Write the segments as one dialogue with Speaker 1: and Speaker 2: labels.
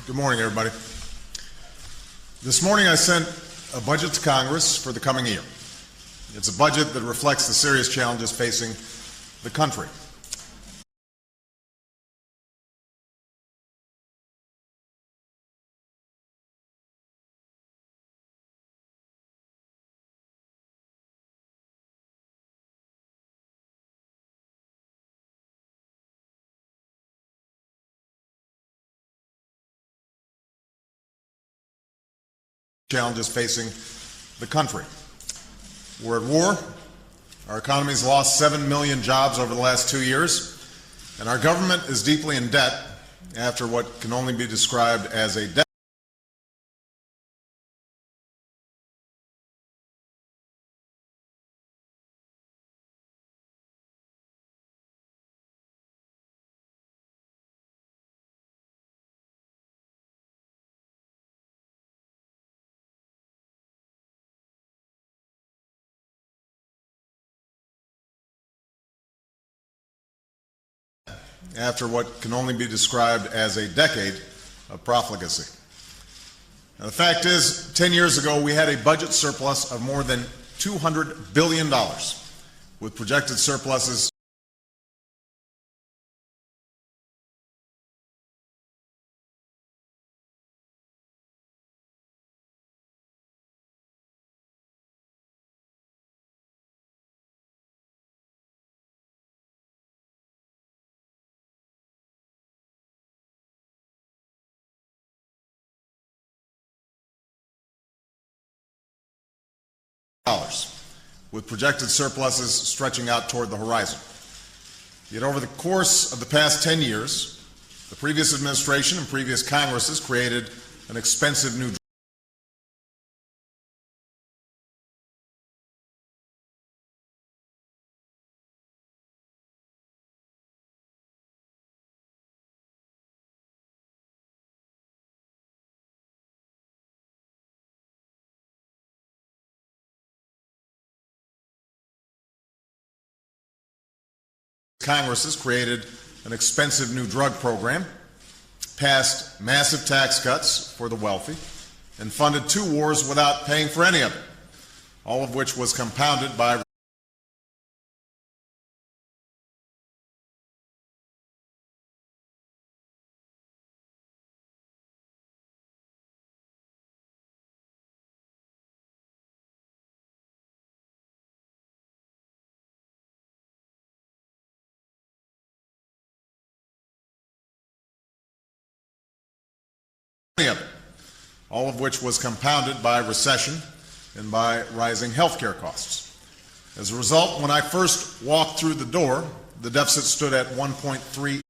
Speaker 1: Good morning, everybody. This morning I sent a budget to Congress for the coming year. It's a budget that reflects the serious challenges facing the country. Challenges facing the country. We're at war. Our economy's lost 7 million jobs over the last 2 years, and our government is deeply in debt after what can only be described as a debt. After what can only be described as a decade of profligacy. Now, the fact is, 10 years ago, we had a budget surplus of more than $200 billion, with projected surpluses with projected surpluses stretching out toward the horizon. Yet over the course of the past 10 years, the previous administration and previous Congresses created an expensive new Congresses created an expensive new drug program, passed massive tax cuts for the wealthy, and funded 2 wars without paying for any of it, all of which was compounded by recession and by rising health care costs. As a result, when I first walked through the door, the deficit stood at 1.3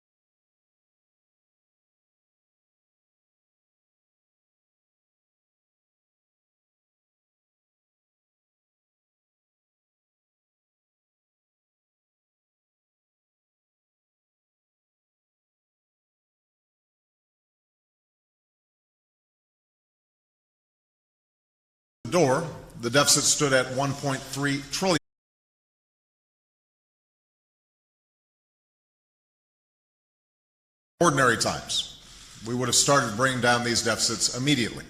Speaker 1: the deficit stood at 1.3 trillion. Ordinary times, we would have started bringing down these deficits immediately.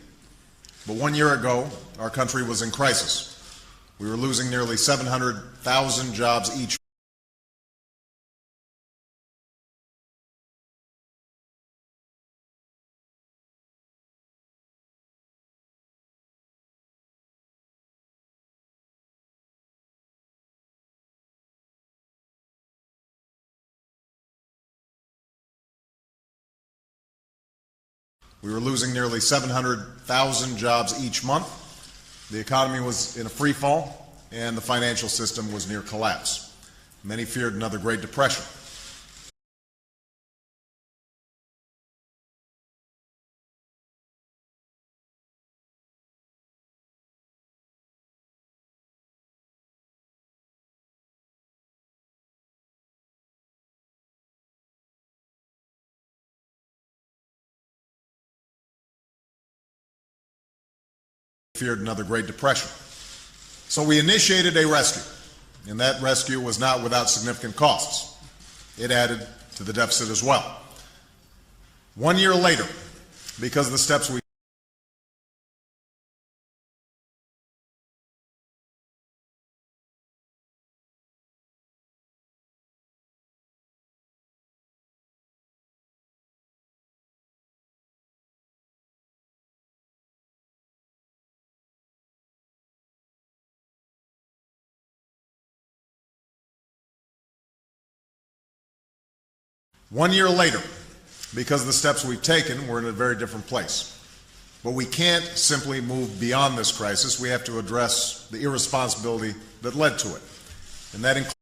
Speaker 1: But 1 year ago, our country was in crisis. We were losing nearly 700,000 jobs each. We were losing nearly 700,000 jobs each month. The economy was in a free fall, and the financial system was near collapse. Many feared another Great Depression. So we initiated a rescue, and that rescue was not without significant costs. It added to the deficit as well. 1 year later, because of the steps we One year later, because of the steps we've taken, we're in a very different place. But we can't simply move beyond this crisis. We have to address the irresponsibility that led to it. And that includes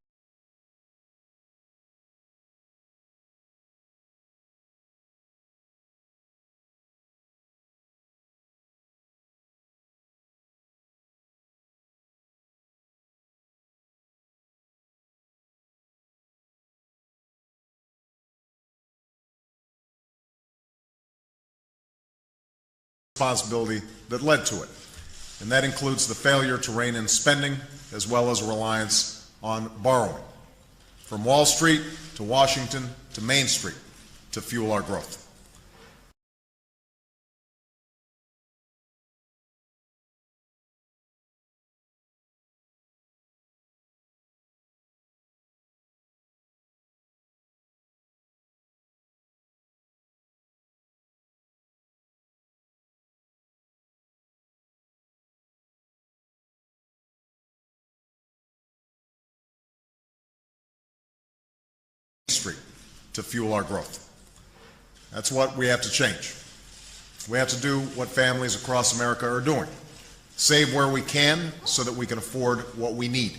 Speaker 1: responsibility that led to it. And that includes the failure to rein in spending as well as reliance on borrowing, from Wall Street to Washington to Main Street, to fuel our growth. Street to fuel our growth. That's what we have to change. We have to do what families across America are doing. Save where we can so that we can afford what we need.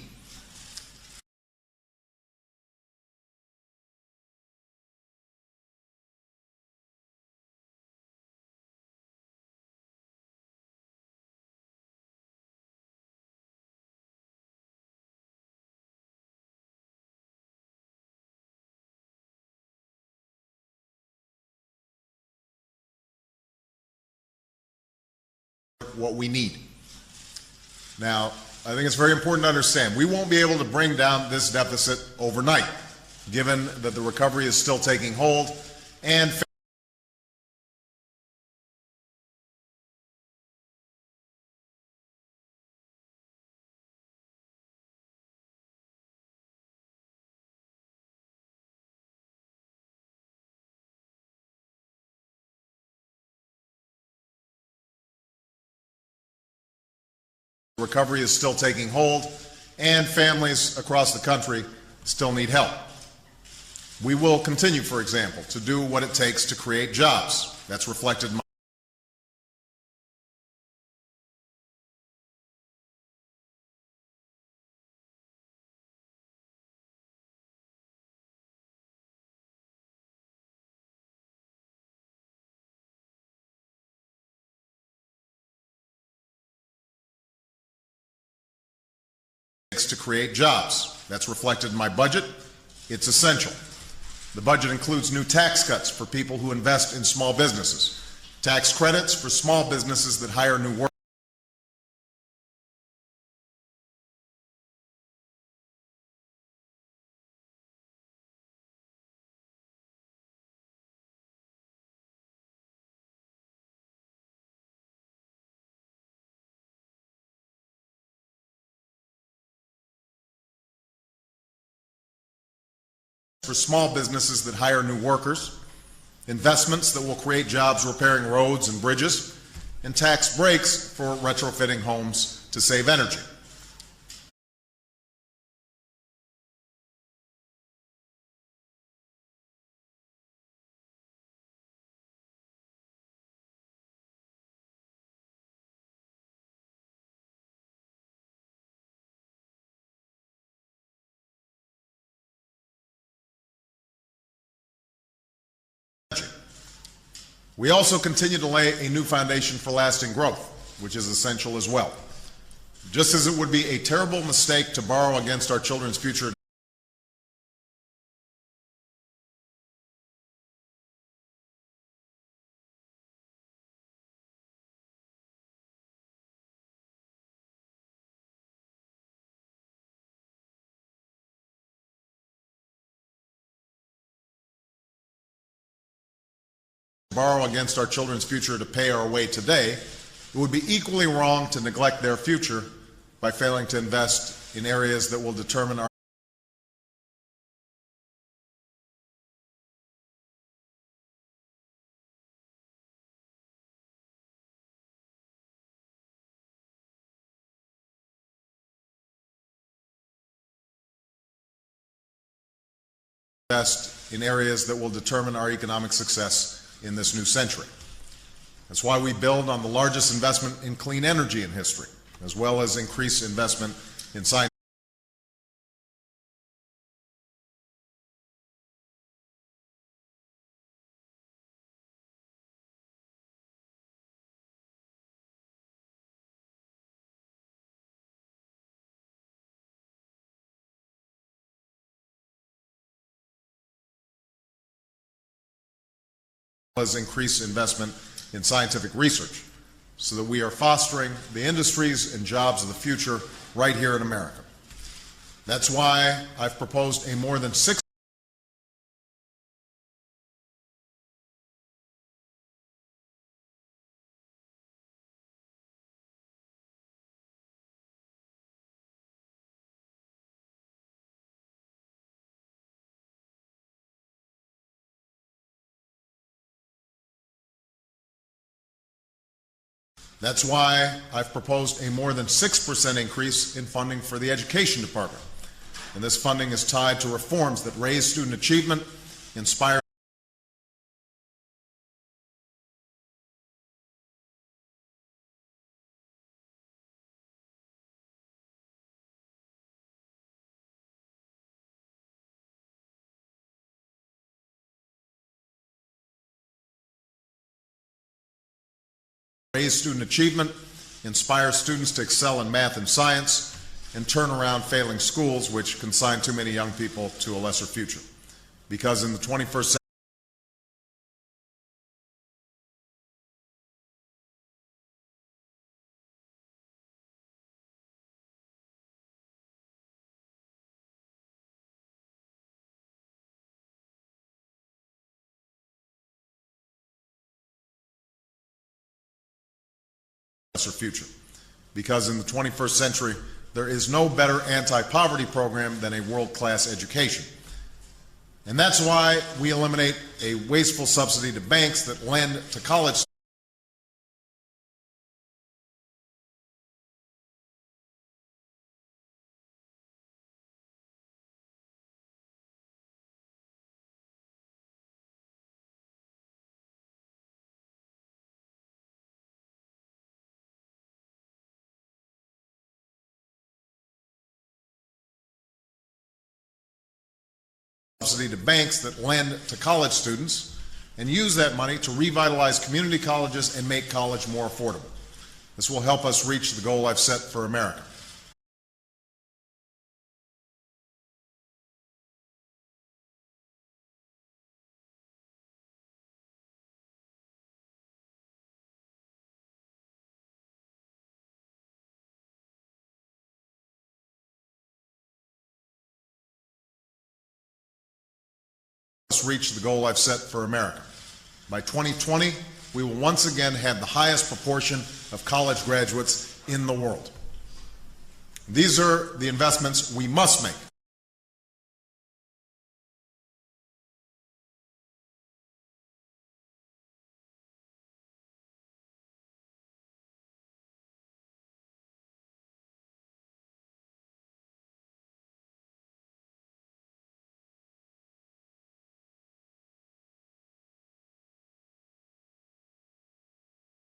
Speaker 1: What we need. Now, I think it's very important to understand we won't be able to bring down this deficit overnight, given that the recovery is still taking hold and recovery is still taking hold, and families across the country still need help. We will continue, for example, to do what it takes to create jobs. That's reflected in to create jobs. That's reflected in my budget. It's essential. The budget includes new tax cuts for people who invest in small businesses, tax credits for small businesses that hire new workers, investments that will create jobs repairing roads and bridges, and tax breaks for retrofitting homes to save energy. We also continue to lay a new foundation for lasting growth, which is essential as well. Just as it would be a terrible mistake to borrow against our children's future, borrow against our children's future to pay our way today, it would be equally wrong to neglect their future by failing to invest in areas that will determine our economic success in this new century. That's why we build on the largest investment in clean energy in history, as well as increase investment in science. Increase investment in scientific research so that we are fostering the industries and jobs of the future right here in America. That's why I've proposed a more than 6 That's why I've proposed a more than 6% increase in funding for the Education Department. And this funding is tied to reforms that raise student achievement, inspire student achievement, inspire students to excel in math and science, and turn around failing schools which consign too many young people to a lesser future. Because in the 21st century, there is no better anti-poverty program than a world-class education. And that's why we eliminate a wasteful subsidy to banks that lend to college students and use that money to revitalize community colleges and make college more affordable. This will help us reach the goal I've set for America. By 2020, we will once again have the highest proportion of college graduates in the world. These are the investments we must make.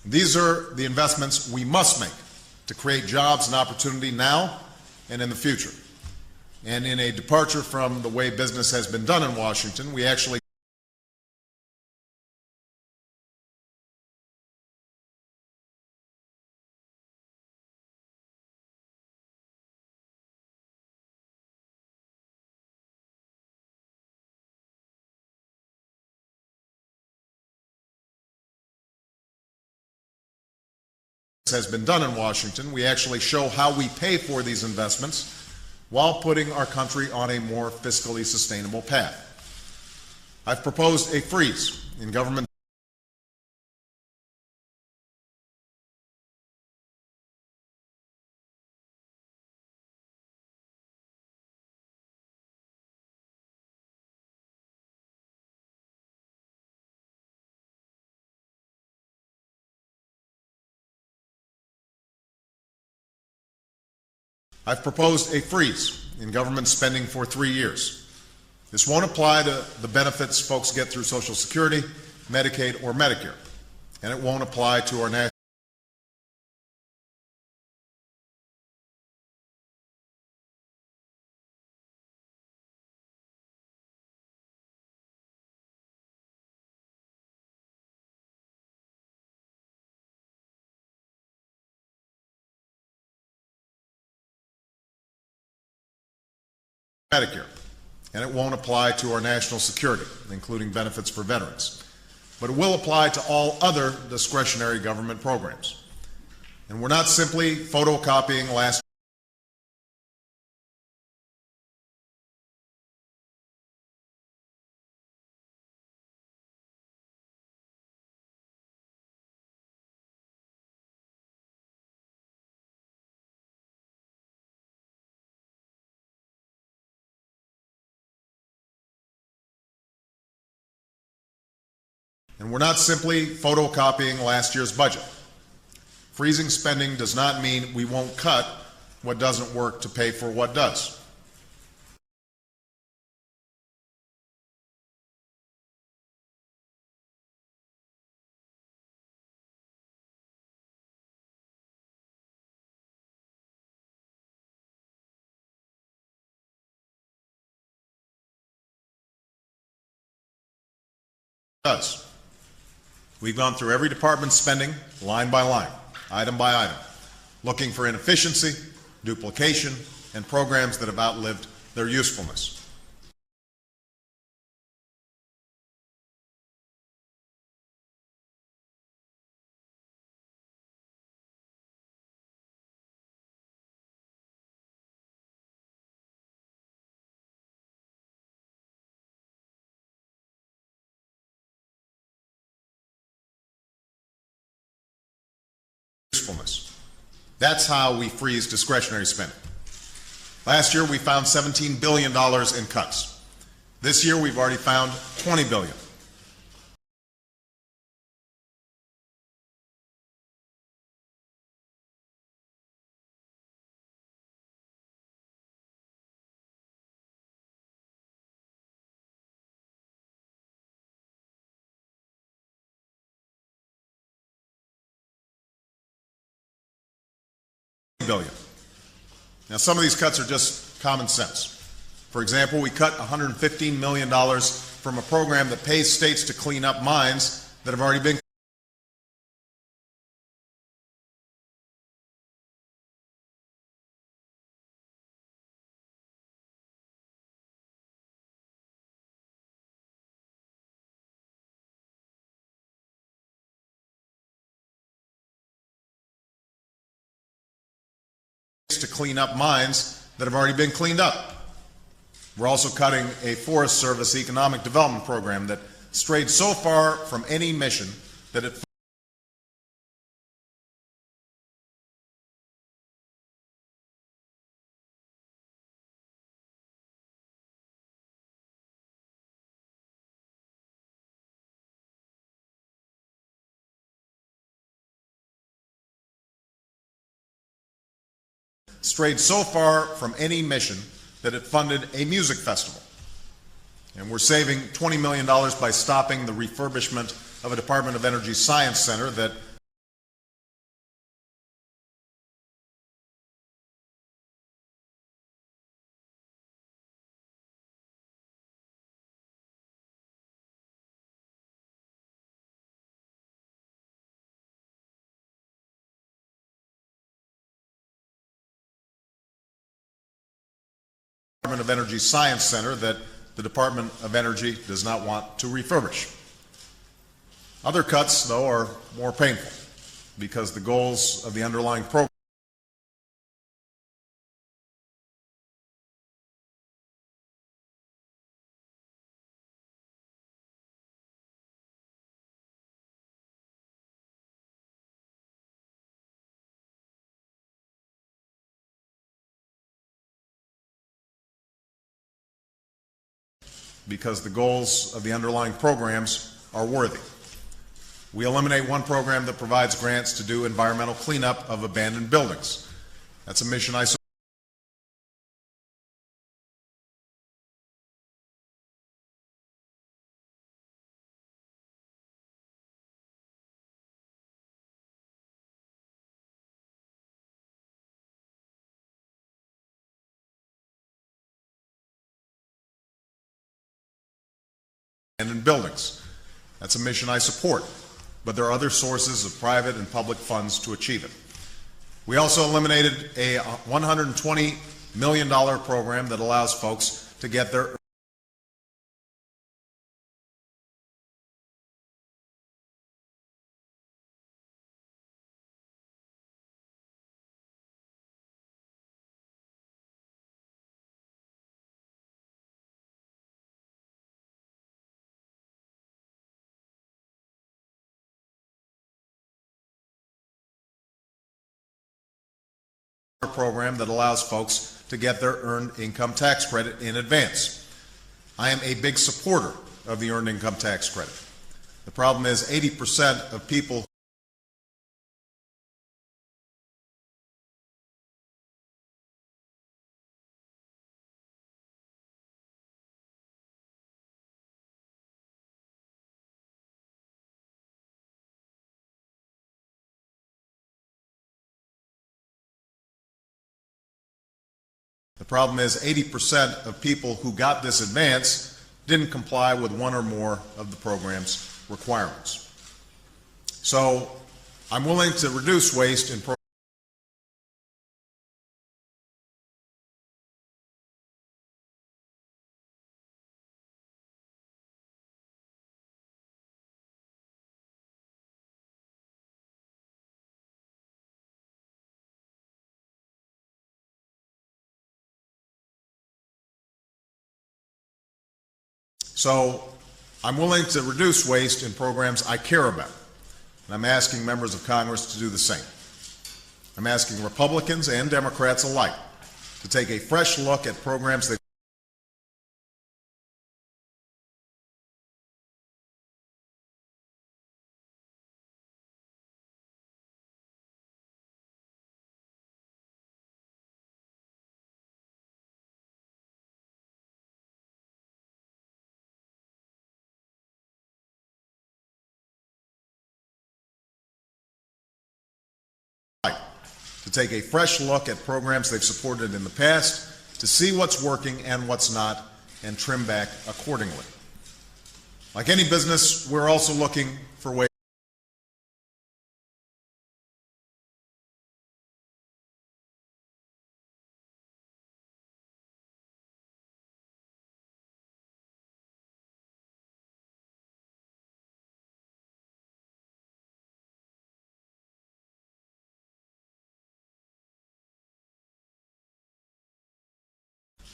Speaker 1: These are the investments we must make to create jobs and opportunity now and in the future. And in a departure from the way business has been done in Washington, we actually show how we pay for these investments while putting our country on a more fiscally sustainable path. I've proposed a freeze in government I've proposed a freeze in government spending for 3 years. This won't apply to the benefits folks get through Social Security, Medicaid, or Medicare, and it won't apply to our national Medicare, and it won't apply to our national security, including benefits for veterans. But it will apply to all other discretionary government programs. And we're not simply photocopying last And we're not simply photocopying last year's budget. Freezing spending does not mean we won't cut what doesn't work to pay for what does. We've gone through every department's spending, line by line, item by item, looking for inefficiency, duplication, and programs that have outlived their usefulness. That's how we freeze discretionary spending. Last year, we found $17 billion in cuts. This year, we've already found $20 billion. Billion. Now, some of these cuts are just common sense. For example, we cut $115 million from a program that pays states to clean up mines that have already been cleaned up. We're also cutting a Forest Service economic development program that strayed so far from any mission that it funded a music festival. And we're saving $20 million by stopping the refurbishment of a Department of Energy Science Center that the Department of Energy does not want to refurbish. Other cuts, though, are more painful because the goals of the underlying program programs are worthy. We eliminate one program that provides grants to do environmental cleanup of abandoned buildings. That's a mission I support. and buildings. That's a mission I support, but there are other sources of private and public funds to achieve it. We also eliminated a $120 million program that allows folks to get their program that allows folks to get their earned income tax credit in advance. I am a big supporter of the earned income tax credit. The problem is 80% of people The problem is 80% of people who got this advance didn't comply with one or more of the program's requirements. So I'm willing to reduce waste in programs. So I'm willing to reduce waste in programs I care about, and I'm asking members of Congress to do the same. I'm asking Republicans and Democrats alike to take a fresh look at programs that take a fresh look at programs they've supported in the past to see what's working and what's not and trim back accordingly. Like any business, we're also looking for ways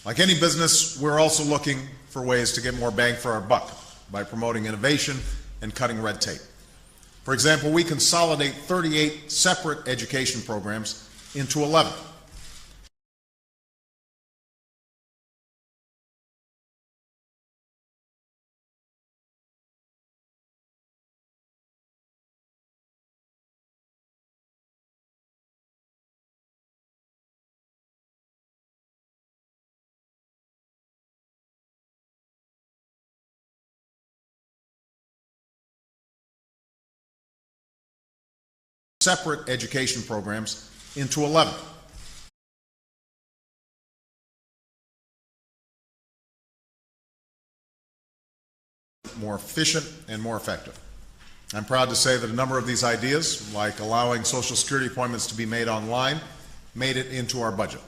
Speaker 1: Like any business, we're also looking for ways to get more bang for our buck by promoting innovation and cutting red tape. For example, we consolidate 38 separate education programs into 11. Separate education programs into 11. More efficient and more effective. I'm proud to say that a number of these ideas, like allowing Social Security appointments to be made online, made it into our budget.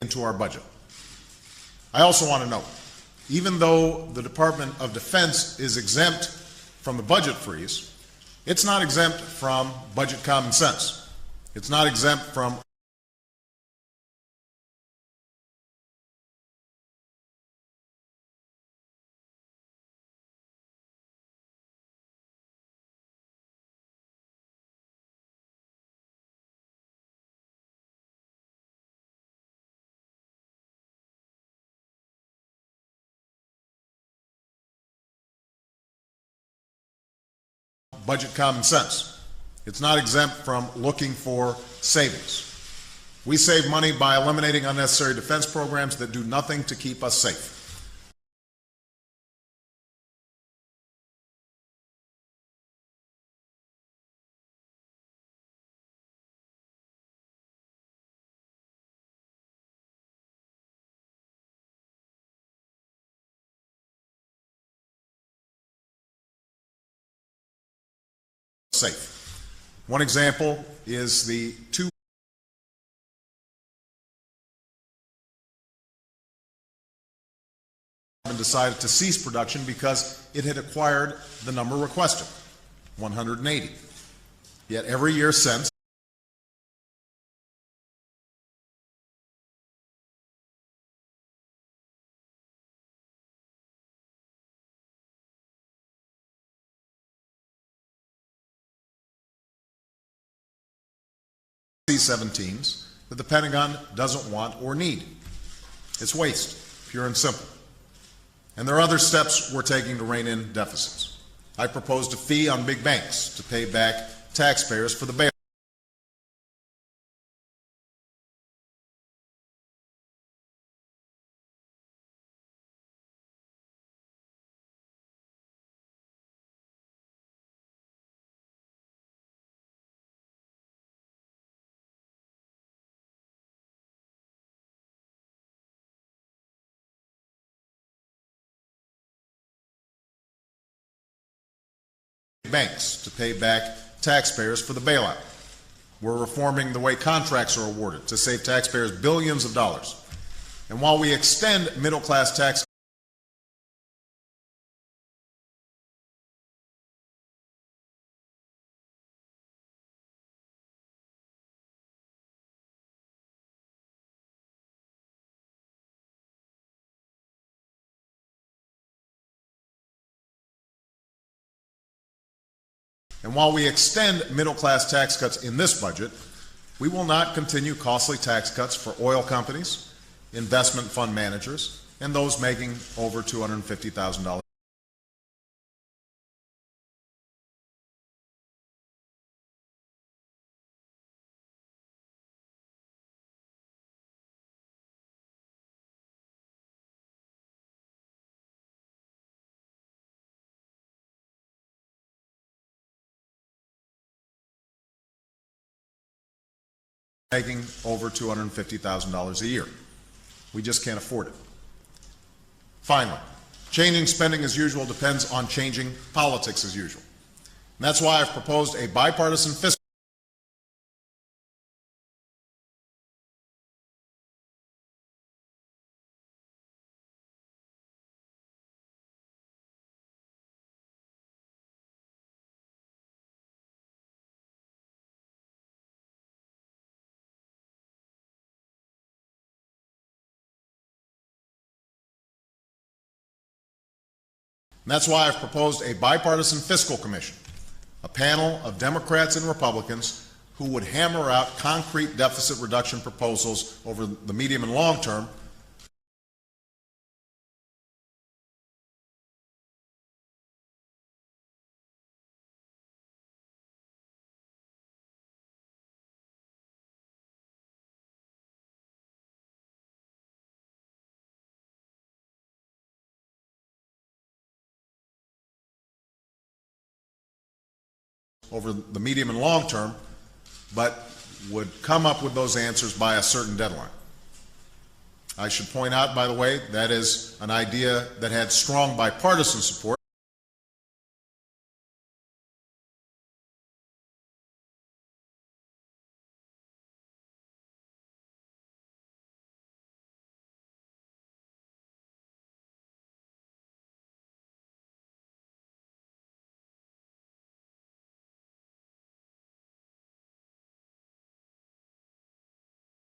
Speaker 1: Into our budget. I also want to note, even though the Department of Defense is exempt from the budget freeze, it's not exempt from budget common sense. It's not exempt from budget common sense. It's not exempt from looking for savings. We save money by eliminating unnecessary defense programs that do nothing to keep us safe. One example is the two decided to cease production because it had acquired the number requested, 180. Yet every year since, C-17s that the Pentagon doesn't want or need. It's waste, pure and simple. And there are other steps we're taking to rein in deficits. I proposed a fee on big banks to pay back taxpayers for the bailout. Banks to pay back taxpayers for the bailout. We're reforming the way contracts are awarded to save taxpayers billions of dollars. And while we extend middle-class tax middle-class tax cuts in this budget, we will not continue costly tax cuts for oil companies, investment fund managers, and those making over $250,000. Making over $250,000 a year. We just can't afford it. Finally, changing spending as usual depends on changing politics as usual. And that's why I've proposed a bipartisan fiscal. And that's why I've proposed a bipartisan fiscal commission, a panel of Democrats and Republicans who would hammer out concrete deficit reduction proposals over the medium and long term but would come up with those answers by a certain deadline. I should point out, by the way, that is an idea that had strong bipartisan support.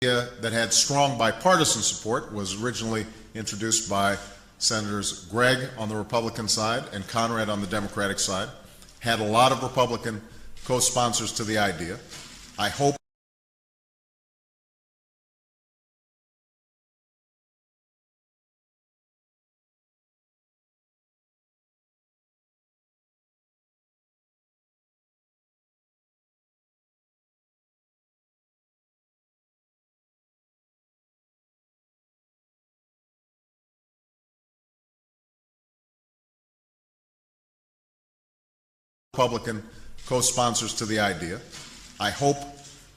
Speaker 1: That had strong bipartisan support was originally introduced by Senators Gregg on the Republican side and Conrad on the Democratic side, had a lot of Republican co-sponsors to the idea. I hope Republican co-sponsors to the idea. I hope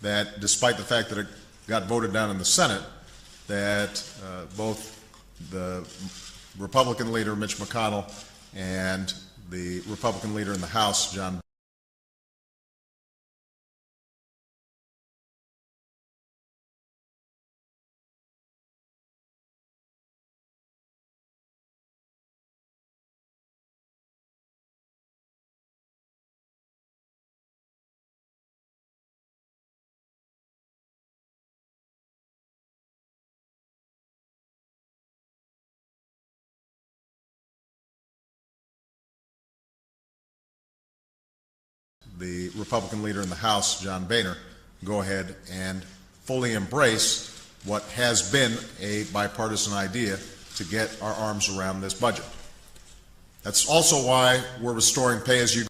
Speaker 1: that despite the fact that it got voted down in the Senate, that both the Republican leader, Mitch McConnell, and the Republican leader in the House, John the Republican leader in the House, John Boehner, go ahead and fully embrace what has been a bipartisan idea to get our arms around this budget. That's also why we're restoring pay-as-you-go.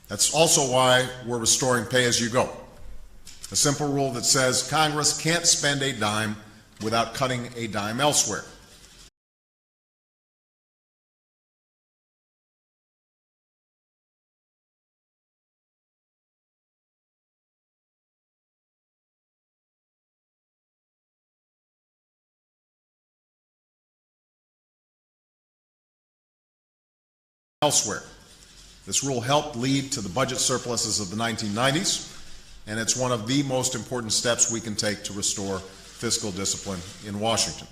Speaker 1: That's also why we're restoring pay-as-you-go, a simple rule that says Congress can't spend a dime without cutting a dime elsewhere. This rule helped lead to the budget surpluses of the 1990s, and it's one of the most important steps we can take to restore fiscal discipline in Washington.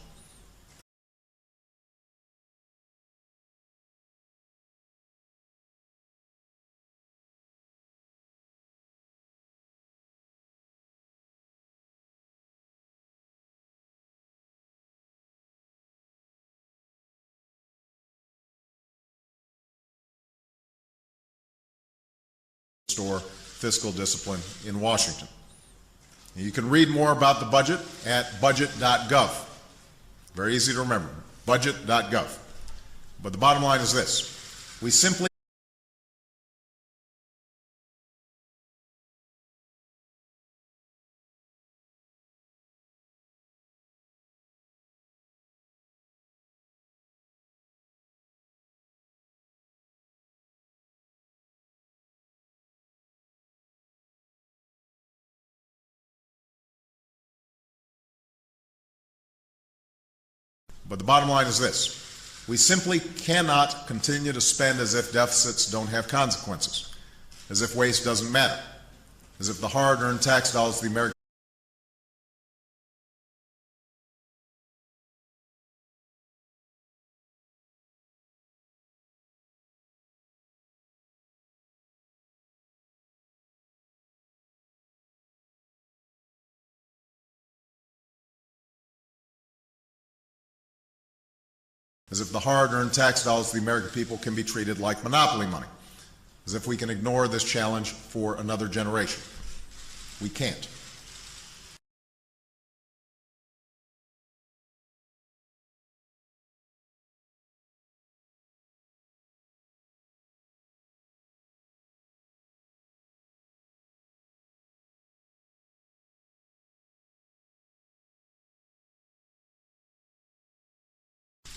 Speaker 1: Restore fiscal discipline in Washington. You can read more about the budget at budget.gov. Very easy to remember, budget.gov. But the bottom line is this: we simply we simply cannot continue to spend as if deficits don't have consequences, as if waste doesn't matter, as if the hard-earned tax dollars of the American people can be treated like monopoly money, as if we can ignore this challenge for another generation. We can't.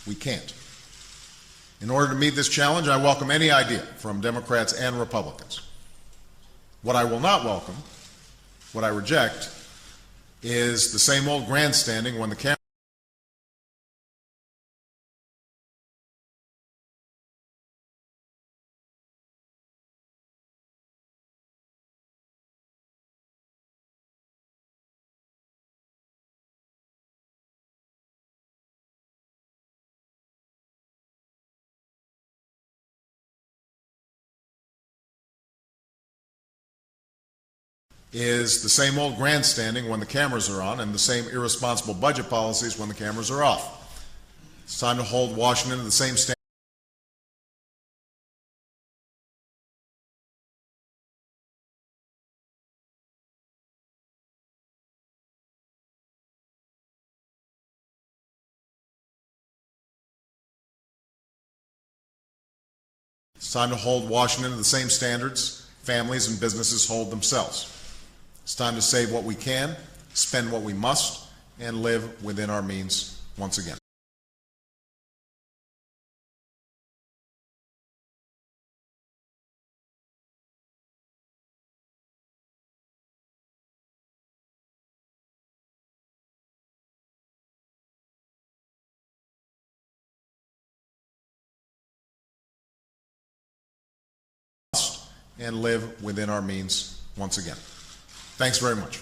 Speaker 1: We can't. In order to meet this challenge, I welcome any idea from Democrats and Republicans. What I will not welcome, what I reject, is the same old grandstanding when the camera is the same old grandstanding when the cameras are on and the same irresponsible budget policies when the cameras are off. It's time to hold Washington to the same standard It's time to hold Washington to the same standards families and businesses hold themselves. It's time to save what we can, spend what we must, and live within our means once again. And live within our means once again. Thanks very much.